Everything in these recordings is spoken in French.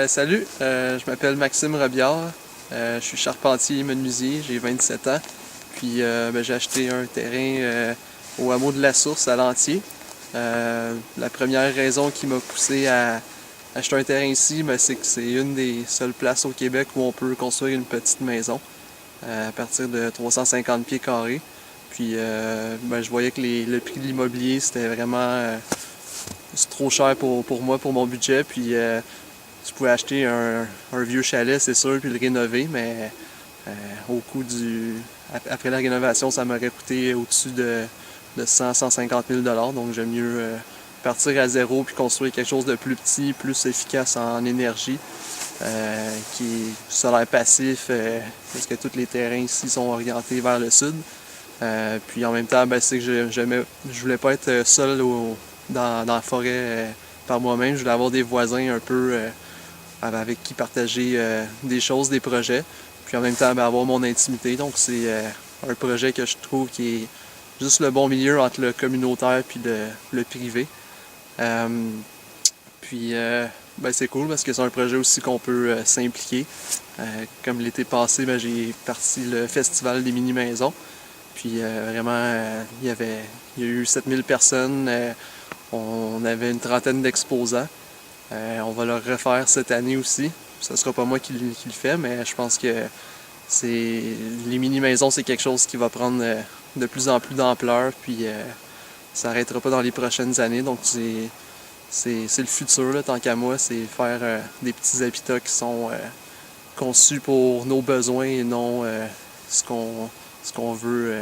Salut, je m'appelle Maxime Robillard, je suis charpentier menuisier, j'ai 27 ans. Puis j'ai acheté un terrain au hameau de la Source à Lantier. La première raison qui m'a poussé à acheter un terrain ici, c'est que c'est une des seules places au Québec où on peut construire une petite maison à partir de 350 pieds carrés. Puis je voyais que le prix de l'immobilier c'était vraiment c'est trop cher pour moi, pour mon budget. Puis je pouvais acheter un vieux chalet, c'est sûr, puis le rénover, mais au coût après la rénovation, ça m'aurait coûté au-dessus de 100-150 000 $. Donc j'aime mieux partir à zéro puis construire quelque chose de plus petit, plus efficace en énergie, qui est solaire passif, parce que tous les terrains ici sont orientés vers le sud. Puis en même temps, c'est que je voulais pas être seul dans la forêt par moi-même. Je voulais avoir des voisins un peu avec qui partager des choses, des projets. Puis en même temps, avoir mon intimité. Donc c'est un projet que je trouve qui est juste le bon milieu entre le communautaire puis le privé. Puis c'est cool parce que c'est un projet aussi qu'on peut s'impliquer. Comme l'été passé, j'ai parti le festival des mini-maisons. Puis vraiment, il y a eu 7000 personnes. On avait une trentaine d'exposants. On va le refaire cette année aussi. Ce ne sera pas moi qui le fais, mais je pense que les mini-maisons, c'est quelque chose qui va prendre de plus en plus d'ampleur. Puis ça n'arrêtera pas dans les prochaines années. Donc c'est le futur, là, tant qu'à moi, c'est faire des petits habitats qui sont conçus pour nos besoins et non ce qu'on veut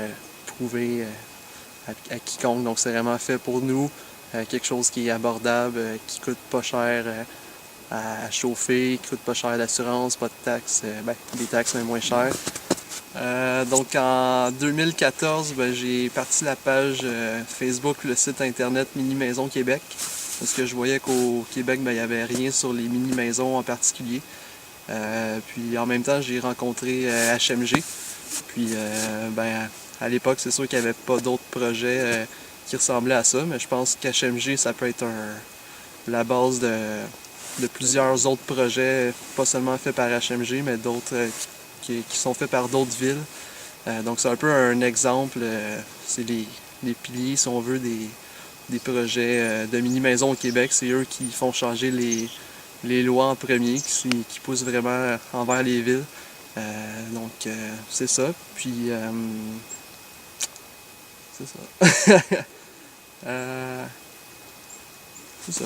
prouver à quiconque. Donc c'est vraiment fait pour nous, quelque chose qui est abordable, qui coûte pas cher à chauffer, qui coûte pas cher d'assurance, pas de taxes, des taxes mais moins chères. Donc en 2014, j'ai parti la page Facebook, le site internet Mini Maison Québec, parce que je voyais qu'au Québec, il n'y avait rien sur les mini-maisons en particulier. Puis en même temps, j'ai rencontré HMG. Puis à l'époque, c'est sûr qu'il n'y avait pas d'autres projets qui ressemblaient à ça, mais je pense qu'HMG, ça peut être la base de plusieurs autres projets, pas seulement faits par HMG, mais d'autres qui sont faits par d'autres villes. Donc c'est un peu un exemple, c'est les piliers, si on veut, des projets de mini-maisons au Québec. C'est eux qui font changer les lois en premier, qui poussent vraiment envers les villes. Donc c'est ça. Puis c'est ça. C'est ça.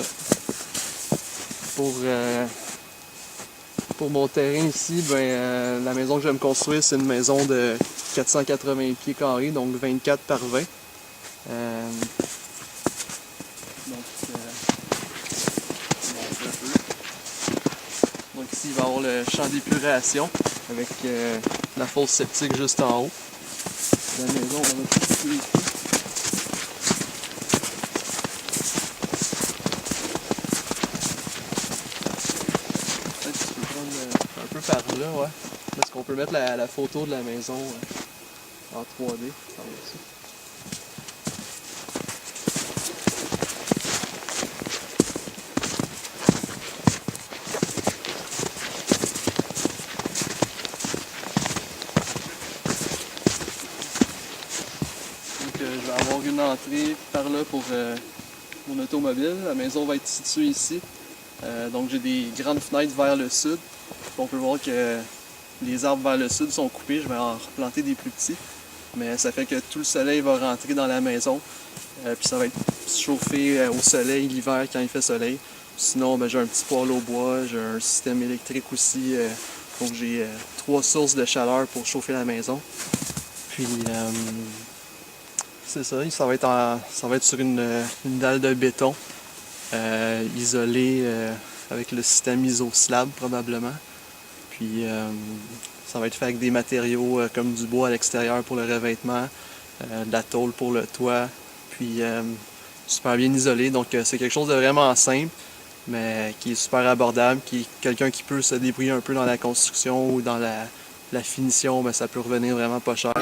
Pour mon terrain ici, la maison que je vais me construire, c'est une maison de 480 pieds carrés, donc 24 par 20. Donc ici, il va y avoir le champ d'épuration avec la fosse septique juste en haut. La maison, on va mettre située ici. Peut-être que tu peux prendre un peu par là, ouais. Parce qu'on peut mettre la photo de la maison en 3D par dessus. Je vais avoir une entrée par là pour mon automobile. La maison va être située ici. Donc j'ai des grandes fenêtres vers le sud. On peut voir que les arbres vers le sud sont coupés. Je vais en replanter des plus petits. Mais ça fait que tout le soleil va rentrer dans la maison. Puis ça va être chauffé au soleil l'hiver quand il fait soleil. Sinon, j'ai un petit poêle au bois. J'ai un système électrique aussi. Donc j'ai 3 sources de chaleur pour chauffer la maison. Puis c'est ça, ça va être sur une dalle de béton isolée avec le système IsoSlab probablement. Puis ça va être fait avec des matériaux comme du bois à l'extérieur pour le revêtement, de la tôle pour le toit, puis super bien isolé. Donc c'est quelque chose de vraiment simple, mais qui est super abordable, qui est quelqu'un qui peut se débrouiller un peu dans la construction ou dans la finition, ça peut revenir vraiment pas cher.